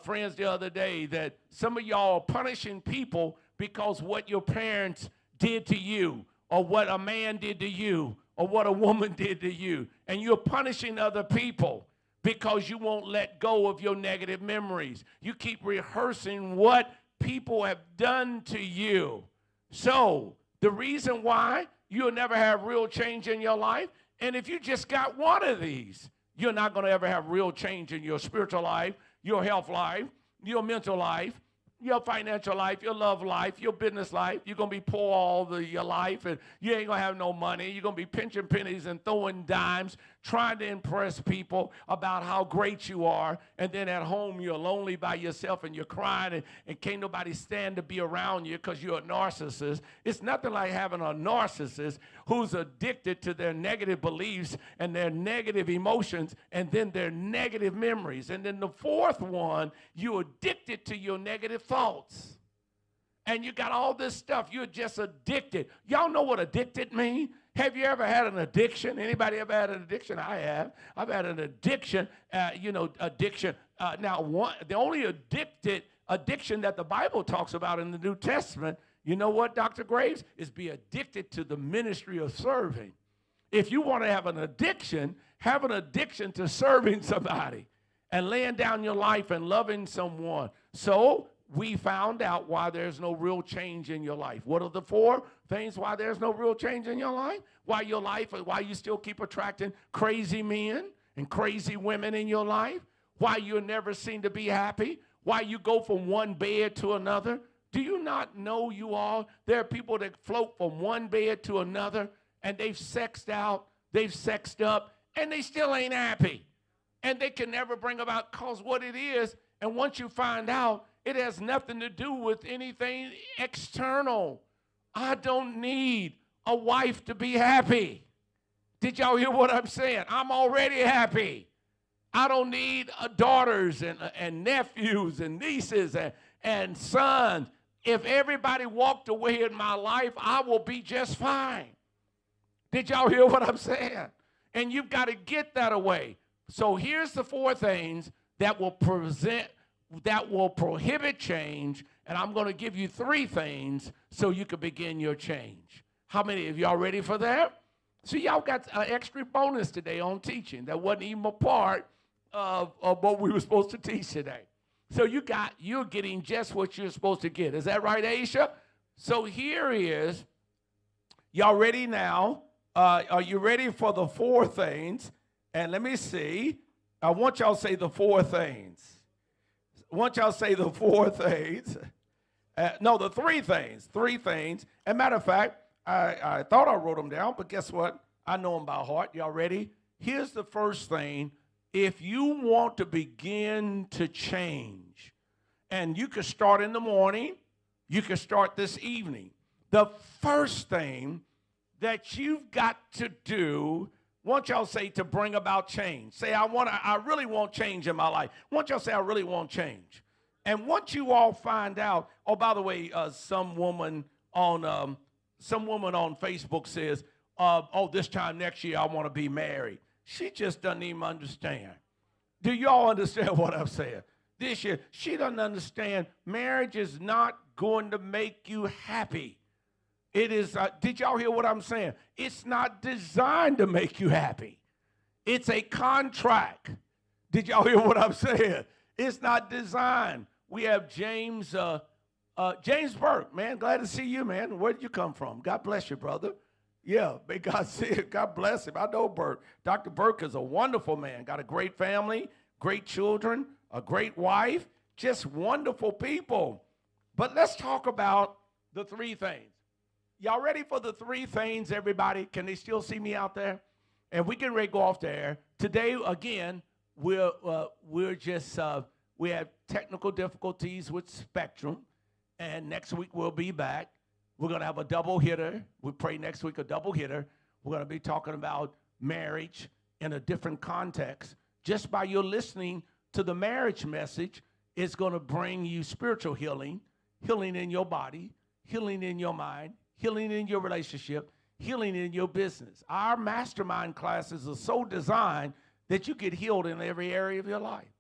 friends the other day that some of y'all are punishing people because what your parents did to you, or what a man did to you, or what a woman did to you. And you're punishing other people because you won't let go of your negative memories. You keep rehearsing what people have done to you. So the reason why you'll never have real change in your life, and if you just got one of these, you're not going to ever have real change in your spiritual life, your health life, your mental life, your financial life, your love life, your business life. You're going to be poor all your life, and you ain't going to have no money. You're going to be pinching pennies and throwing dimes, trying to impress people about how great you are, and then at home you're lonely by yourself and you're crying, and can't nobody stand to be around you because you're a narcissist. It's nothing like having a narcissist who's addicted to their negative beliefs and their negative emotions and then their negative memories. And then the fourth one, you're addicted to your negative thoughts. And you got all this stuff. You're just addicted. Y'all know what addicted means? Have you ever had an addiction? Anybody ever had an addiction? I have. I've had an addiction, addiction. The only addiction that the Bible talks about in the New Testament, you know what, Dr. Graves, is be addicted to the ministry of serving. If you want to have an addiction to serving somebody and laying down your life and loving someone. So we found out why there's no real change in your life. What are the four things why there's no real change in your life? Why you still keep attracting crazy men and crazy women in your life? Why you never seem to be happy? Why you go from one bed to another? Do you not know, you all, there are people that float from one bed to another, and they've sexed out, they've sexed up, and they still ain't happy. And they can never bring about, because what it is And once you find out, it has nothing to do with anything external. I don't need a wife to be happy. Did y'all hear what I'm saying? I'm already happy. I don't need daughters and nephews and nieces and sons. If everybody walked away in my life, I will be just fine. Did y'all hear what I'm saying? And you've got to get that away. So here's the 4 things that will prohibit change, and I'm going to give you 3 things so you can begin your change. How many of y'all ready for that? So y'all got an extra bonus today on teaching that wasn't even a part of what we were supposed to teach today. So you're getting just what you're supposed to get. Is that right, Aisha? So here is, y'all ready now? Are you ready for the 4 things? And let me see. I want y'all to say the 4 things. I want y'all to say the 4 things. No, the 3 things. 3 things. As a matter of fact, I thought I wrote them down, but guess what? I know them by heart. Y'all ready? Here's the first thing. If you want to begin to change, and you can start in the morning, you can start this evening. The first thing that you've got to do, want y'all say to bring about change. Say, I really want change in my life. Want y'all say, I really want change. And once you all find out, oh, by the way, some woman on Facebook says, this time next year I want to be married. She just doesn't even understand. Do y'all understand what I'm saying? This year, she doesn't understand marriage is not going to make you happy. It is, did y'all hear what I'm saying? It's not designed to make you happy. It's a contract. Did y'all hear what I'm saying? It's not designed. We have James Burke, man. Glad to see you, man. Where did you come from? God bless you, brother. Yeah, may God see it. God bless him. I know Burke. Dr. Burke is a wonderful man. Got a great family, great children, a great wife, just wonderful people. But let's talk about the 3 things. Y'all ready for the 3 things, everybody? Can they still see me out there? And we can ready to go off there. Today, again, we have technical difficulties with Spectrum, and next week we'll be back. We're going to have a double hitter. We pray next week a double hitter. We're going to be talking about marriage in a different context. Just by your listening to the marriage message, it's going to bring you spiritual healing, healing in your body, healing in your mind, healing in your relationship, healing in your business. Our mastermind classes are so designed that you get healed in every area of your life.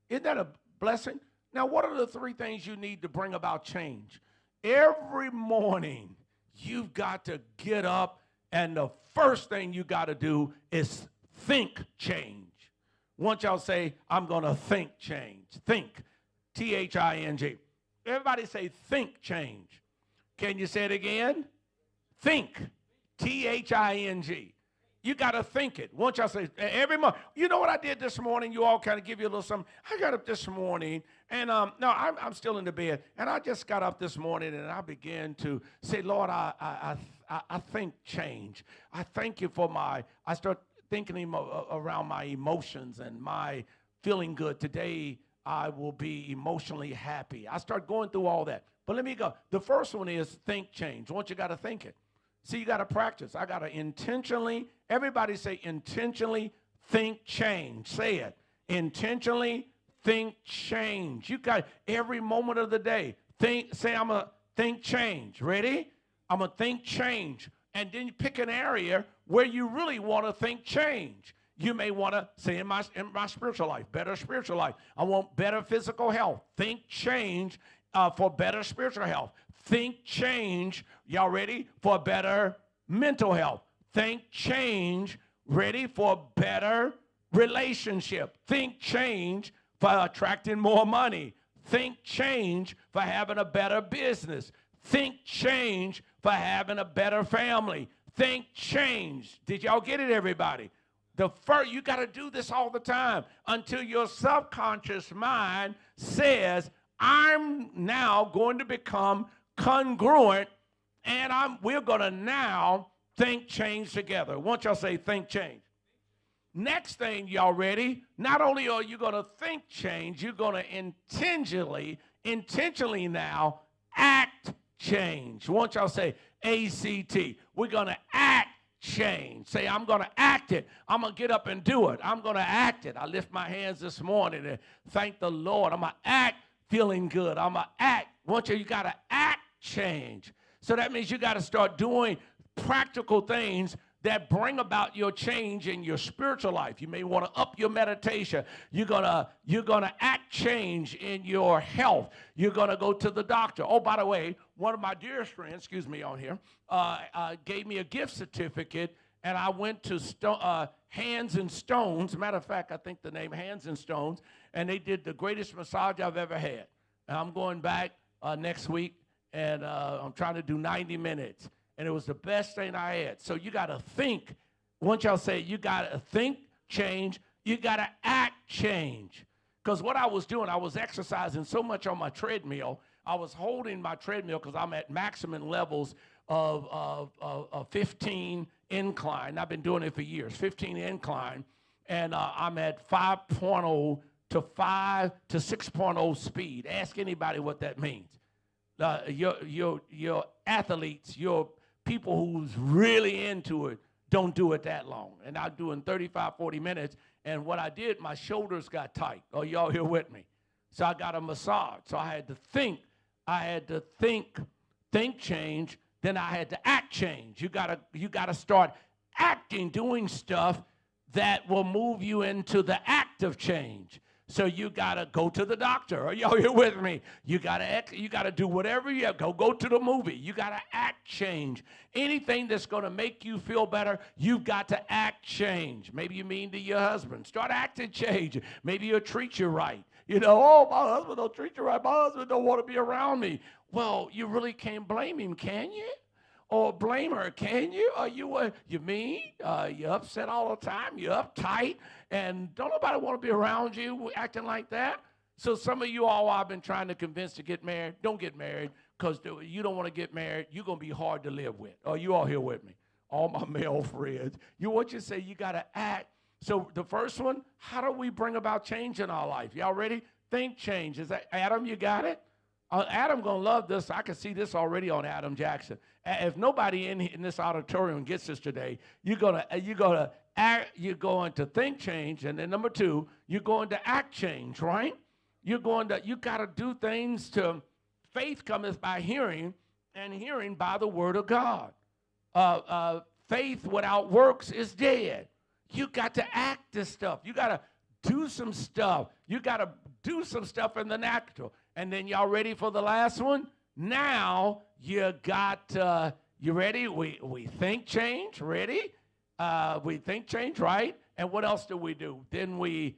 Isn't that a blessing? Now, what are the 3 things you need to bring about change? Every morning, you've got to get up, and the first thing you got to do is think change. Once y'all say, I'm going to think change. Think, T-H-I-N-G. Everybody say think change. Can you say it again? Think, T-H-I-N-G. You got to think it. Once y'all say, every month. You know what I did this morning? You all kind of give you a little something. I got up this morning, and I'm still in the bed, and I just got up this morning, and I began to say, Lord, I think change. I thank you for I start thinking around my emotions and my feeling good. Today, I will be emotionally happy. I start going through all that. But let me go. The first one is think change. Once you got to think it. See, you got to practice. I got to intentionally, everybody say intentionally think change. Say it. Intentionally think change. You got every moment of the day. Say I'm going to think change. Ready? I'm going to think change. And then you pick an area where you really want to think change. You may want to say in my spiritual life, better spiritual life. I want better physical health. Think change for better spiritual health. Think change, y'all ready, for better mental health. Think change, ready, for better relationship. Think change for attracting more money. Think change for having a better business. Think change for having a better family. Think change. Did y'all get it, everybody? You got to do this all the time until your subconscious mind says, I'm now going to become congruent, and we're going to now think change together. I want y'all to say think change. Next thing, y'all ready? Not only are you going to think change, you're going to intentionally now act change. I want y'all to say ACT. We're going to act change. Say, I'm going to act it. I'm going to get up and do it. I'm going to act it. I lift my hands this morning and thank the Lord. I'm going to act feeling good. I'm going to act. You got to act change. So that means you got to start doing practical things that bring about your change in your spiritual life. You may want to up your meditation. You're gonna act change in your health. You're gonna go to the doctor. Oh, by the way, one of my dearest friends, on here, gave me a gift certificate, and I went to Hands and Stones. Matter of fact, I think the name Hands and Stones, and they did the greatest massage I've ever had. And I'm going back next week, and I'm trying to do 90 minutes. And it was the best thing I had. So you got to think. Once y'all say you got to think change, you got to act change. Because what I was doing, I was exercising so much on my treadmill. I was holding my treadmill because I'm at maximum levels of 15 incline. I've been doing it for years, 15 incline. And I'm at 5.0 to 5 to 6.0 speed. Ask anybody what that means. Your athletes, your people who's really into it don't do it that long. And I'm doing 35, 40 minutes. And what I did, my shoulders got tight. Oh, y'all here with me? So I got a massage. So I had to think. Think change. Then I had to act change. You gotta start acting, doing stuff that will move you into the act of change. So you gotta go to the doctor. Are y'all here with me? You gotta do whatever you have. Go to the movie. You gotta act change. Anything that's gonna make you feel better, you've got to act change. Maybe you mean to your husband. Start acting change. Maybe he'll treat you right. Oh, my husband don't treat you right. My husband don't want to be around me. Well, you really can't blame him, can you? Or blame her, can you? Are you mean? You upset all the time? You uptight? And don't nobody want to be around you acting like that? So some of you all I've been trying to convince to get married, don't get married because you don't want to get married. You're going to be hard to live with. Are you all here with me? All my male friends. What you say, you got to act. So the first one, how do we bring about change in our life? Y'all ready? Think change. Is that Adam, you got it? Adam going to love this. I can see this already on Adam Jackson. If nobody in this auditorium gets this today, you're going to think change, and then number two, you're going to act change, right? You got to do things to faith cometh by hearing, and hearing by the word of God. Faith without works is dead. You got to act this stuff. You got to do some stuff. You got to do some stuff in the natural. And then y'all ready for the last one? Now you ready? We think change, ready? We think change, right? And what else do? Then we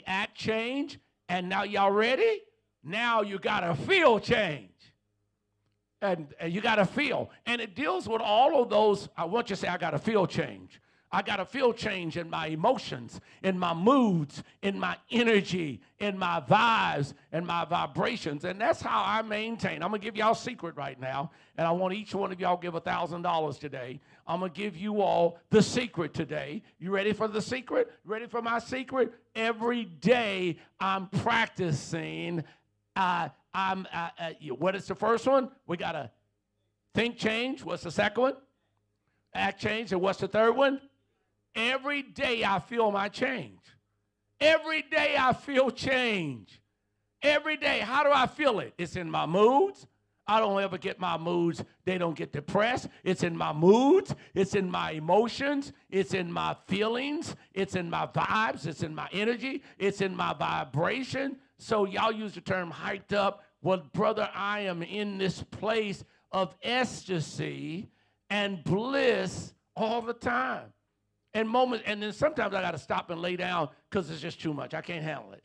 act change, and now y'all ready? Now you gotta feel change. And you gotta feel. And it deals with all of those. I want you to say, I gotta feel change. I got to feel change in my emotions, in my moods, in my energy, in my vibes, and my vibrations. And that's how I maintain. I'm going to give y'all a secret right now, and I want each one of y'all give $1,000 today. I'm going to give you all the secret today. You ready for the secret? Ready for my secret? Every day I'm practicing. What is the first one? We got to think change. What's the second one? Act change. And what's the third one? Every day I feel my change. Every day I feel change. Every day. How do I feel it? It's in my moods. I don't ever get my moods. They don't get depressed. It's in my moods. It's in my emotions. It's in my feelings. It's in my vibes. It's in my energy. It's in my vibration. So y'all use the term hyped up. Well, brother, I am in this place of ecstasy and bliss all the time. And then sometimes I got to stop and lay down because it's just too much. I can't handle it.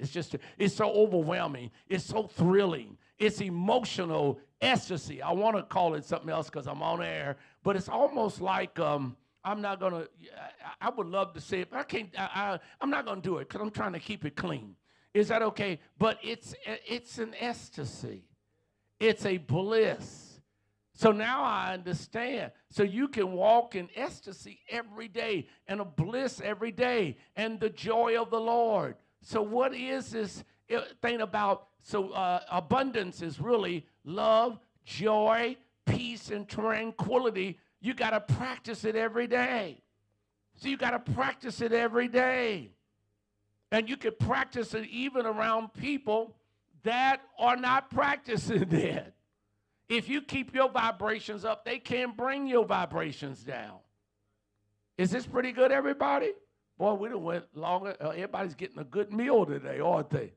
It's so overwhelming. It's so thrilling. It's emotional ecstasy. I want to call it something else because I'm on air, but it's almost like I would love to say it, but I can't. I'm not going to do it because I'm trying to keep it clean. Is that okay? But it's an ecstasy. It's a bliss. So now I understand. So you can walk in ecstasy every day and a bliss every day and the joy of the Lord. So what is this thing about? So abundance is really love, joy, peace, and tranquility. You got to practice it every day. So you got to practice it every day. And you can practice it even around people that are not practicing it. If you keep your vibrations up, they can't bring your vibrations down. Is this pretty good, everybody? Boy, we done went longer. Everybody's getting a good meal today, aren't they?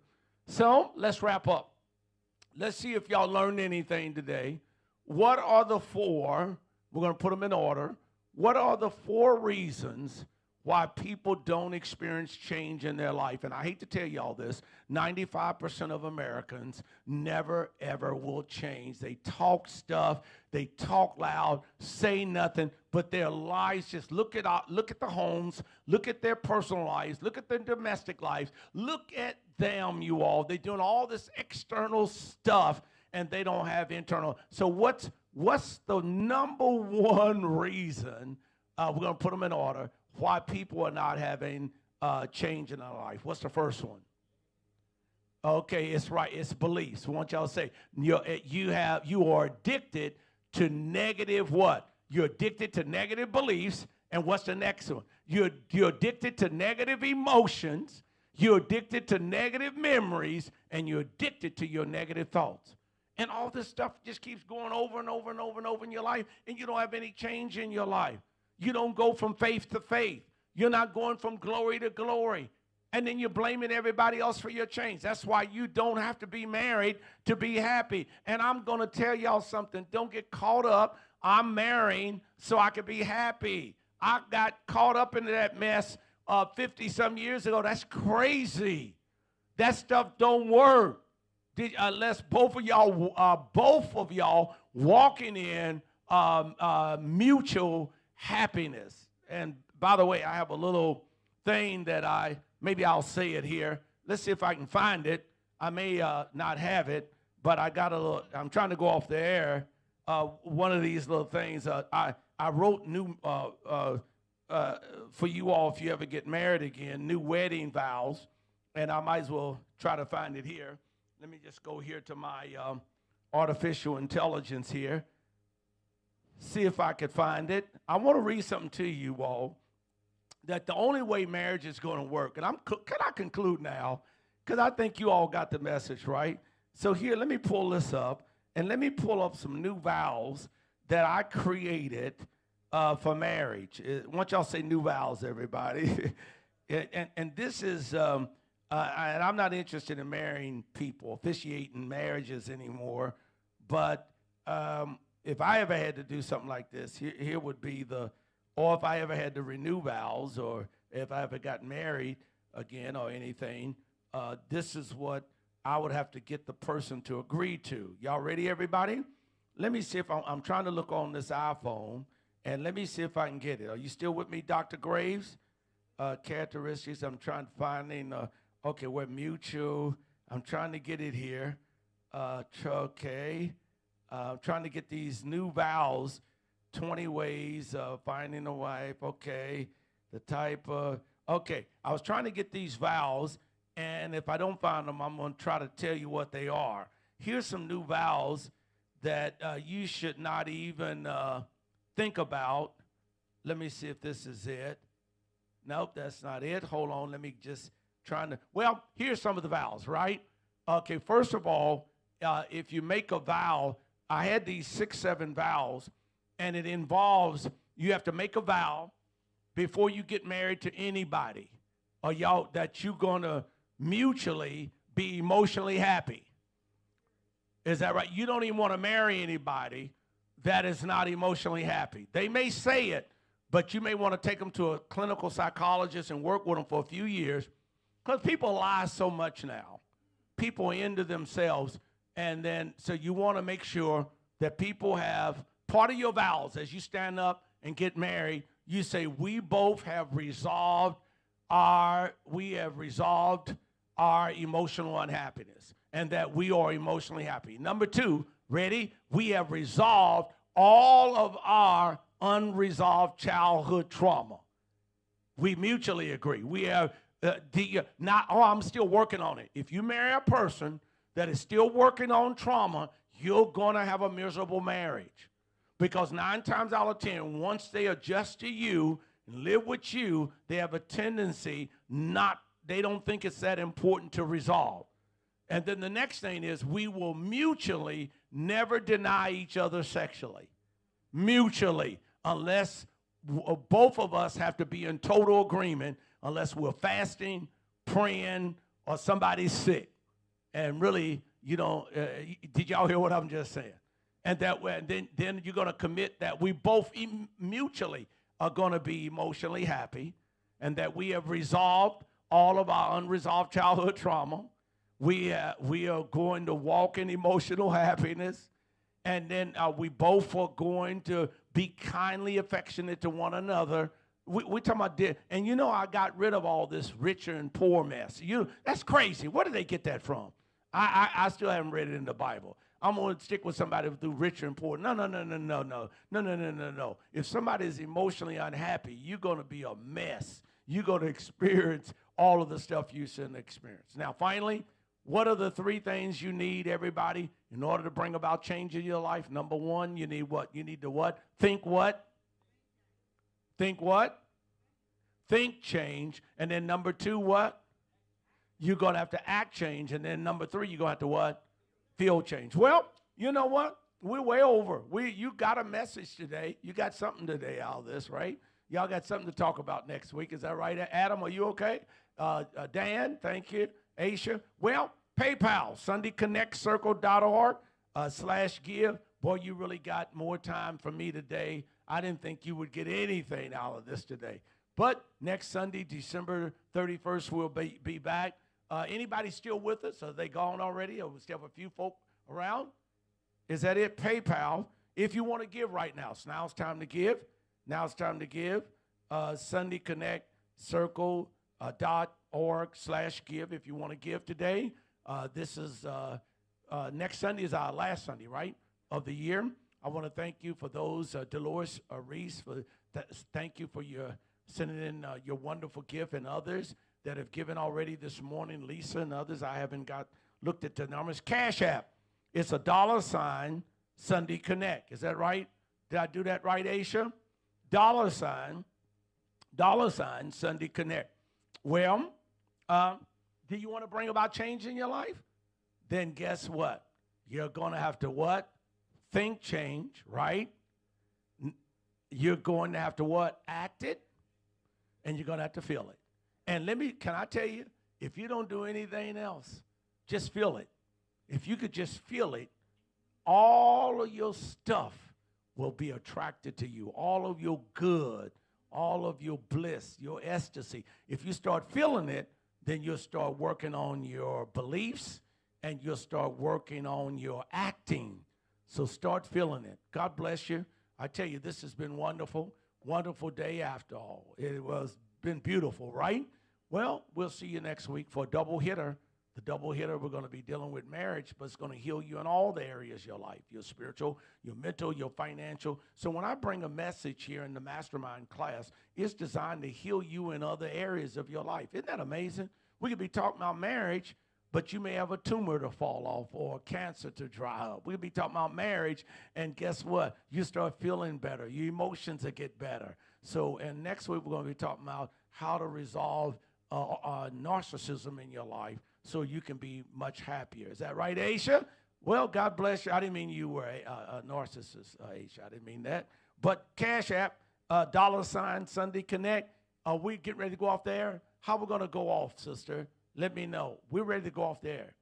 So let's wrap up. Let's see if y'all learned anything today. What are the four, we're going to put them in order. What are the 4 reasons why people don't experience change in their life? And I hate to tell y'all this, 95% of Americans never, ever will change. They talk stuff, they talk loud, say nothing, but their lives just look at the homes, look at their personal lives, look at their domestic lives, look at them, you all. They're doing all this external stuff, and they don't have internal. So what's the number one reason, we're going to put them in order, why people are not having change in their life? What's the first one? Okay, it's right. It's beliefs. I want y'all to say you are addicted to negative what? You're addicted to negative beliefs. And what's the next one? You're addicted to negative emotions. You're addicted to negative memories, and you're addicted to your negative thoughts. And all this stuff just keeps going over and over and over and over in your life, and you don't have any change in your life. You don't go from faith to faith. You're not going from glory to glory. And then you're blaming everybody else for your change. That's why you don't have to be married to be happy. And I'm going to tell y'all something. Don't get caught up. I'm marrying so I can be happy. I got caught up into that mess 50-some years ago. That's crazy. That stuff don't work. Unless both of y'all walking in mutual happiness. And by the way, I have a little thing that maybe I'll say it here. Let's see if I can find it. I may not have it, but I got a little, I'm trying to go off the air. One of these little things, I wrote new, for you all, if you ever get married again, new wedding vows, and I might as well try to find it here. Let me just go here to my artificial intelligence here. See if I could find it. I want to read something to you all, that the only way marriage is going to work, and can I conclude now? Because I think you all got the message, right? So here, let me pull this up, and let me pull up some new vows that I created for marriage. I want y'all to say new vows, everybody. and this is, and I'm not interested in marrying people, officiating marriages anymore, but if I ever had to do something like this, here would be or if I ever had to renew vows, or if I ever got married again or anything, this is what I would have to get the person to agree to. Y'all ready, everybody? Let me see if I'm trying to look on this iPhone, and let me see if I can get it. Are you still with me, Dr. Graves? Characteristics, I'm trying to find, okay, we're mutual. I'm trying to get it here. Okay. I'm trying to get these new vows, 20 ways of finding a wife. Okay. The type of, okay. I was trying to get these vows, and if I don't find them, I'm going to try to tell you what they are. Here's some new vows that you should not even think about. Let me see if this is it. Nope, that's not it. Hold on. Let me just well, here's some of the vows, right? Okay, first of all, if you make a vow, I had these 6, 7 vows, and it involves you have to make a vow before you get married to anybody, or y'all that you're going to mutually be emotionally happy. Is that right? You don't even want to marry anybody that is not emotionally happy. They may say it, but you may want to take them to a clinical psychologist and work with them for a few years, because people lie so much now. People into themselves. And then, so you want to make sure that people have part of your vows as you stand up and get married. You say, we both have resolved our emotional unhappiness, and that we are emotionally happy. Number 2, ready? We have resolved all of our unresolved childhood trauma. We mutually agree. We have not, oh, I'm still working on it. If you marry a person that is still working on trauma, you're going to have a miserable marriage. Because 9 times out of 10, once they adjust to you and live with you, they have a tendency they don't think it's that important to resolve. And then the next thing is we will mutually never deny each other sexually. Mutually, unless both of us have to be in total agreement, unless we're fasting, praying, or somebody's sick. And really, did y'all hear what I'm just saying? And that way, then you're going to commit that we both mutually are going to be emotionally happy, and that we have resolved all of our unresolved childhood trauma. We are going to walk in emotional happiness, and then we both are going to be kindly affectionate to one another. We're talking about this, and I got rid of all this richer and poor mess. That's crazy. Where did they get that from? I still haven't read it in the Bible. I'm going to stick with somebody who do richer and poor. No. If somebody is emotionally unhappy, you're going to be a mess. You're going to experience all of the stuff you shouldn't experience. Now, finally, what are the 3 things you need, everybody, in order to bring about change in your life? Number 1, you need what? You need to what? Think what? Think what? Think change. And then number 2, what? You're going to have to act change. And then number 3, you're going to have to what? Feel change. Well, you know what? We're way over. You got a message today. You got something today out of this, right? Y'all got something to talk about next week. Is that right? Adam, are you okay? Dan, thank you. Aisha. Well, PayPal, SundayConnectCircle.org/give. Boy, you really got more time for me today. I didn't think you would get anything out of this today. But next Sunday, December 31st, we'll be back. Anybody still with us? Are they gone already? Or we still have a few folk around? Is that it? PayPal. If you want to give right now, so now's time to give. Now's time to give. SundayConnectCircle.org/give if you want to give today. This is next Sunday is our last Sunday, right, of the year. I want to thank you for those, Dolores Reese, thank you for your sending in your wonderful gift, and others that have given already this morning, Lisa and others. I haven't looked at the numbers. Cash App, it's $, Sunday Connect. Is that right? Did I do that right, Aisha? $, Sunday Connect. Well, do you want to bring about change in your life? Then guess what? You're going to have to what? Think change, right? You're going to have to what? Act it, and you're going to have to feel it. And can I tell you, if you don't do anything else, just feel it. If you could just feel it, all of your stuff will be attracted to you. All of your good, all of your bliss, your ecstasy. If you start feeling it, then you'll start working on your beliefs, and you'll start working on your acting. So start feeling it. God bless you. I tell you, this has been wonderful. Wonderful day after all. It was been beautiful, right? Well, we'll see you next week for a double hitter. The double hitter, we're going to be dealing with marriage, but it's going to heal you in all the areas of your life, your spiritual, your mental, your financial. So when I bring a message here in the mastermind class, it's designed to heal you in other areas of your life. Isn't that amazing? We could be talking about marriage, but you may have a tumor to fall off or cancer to dry up. We'll be talking about marriage, and guess what? You start feeling better. Your emotions will get better. So, and next week we're going to be talking about how to resolve narcissism in your life so you can be much happier. Is that right, Aisha? Well, God bless you. I didn't mean you were a narcissist, Aisha. I didn't mean that. But Cash App, $ Sunday Connect. Are we getting ready to go off there? How we going to go off, sister? Let me know. We're ready to go off there.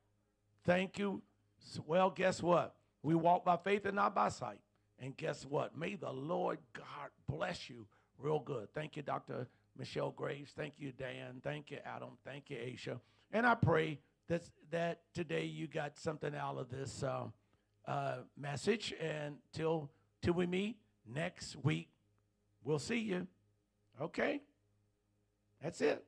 Thank you. Well, guess what? We walk by faith and not by sight. And guess what? May the Lord God bless you real good. Thank you, Dr. Michelle Graves. Thank you, Dan. Thank you, Adam. Thank you, Aisha. And I pray that today you got something out of this message. And till we meet next week, we'll see you. Okay? That's it.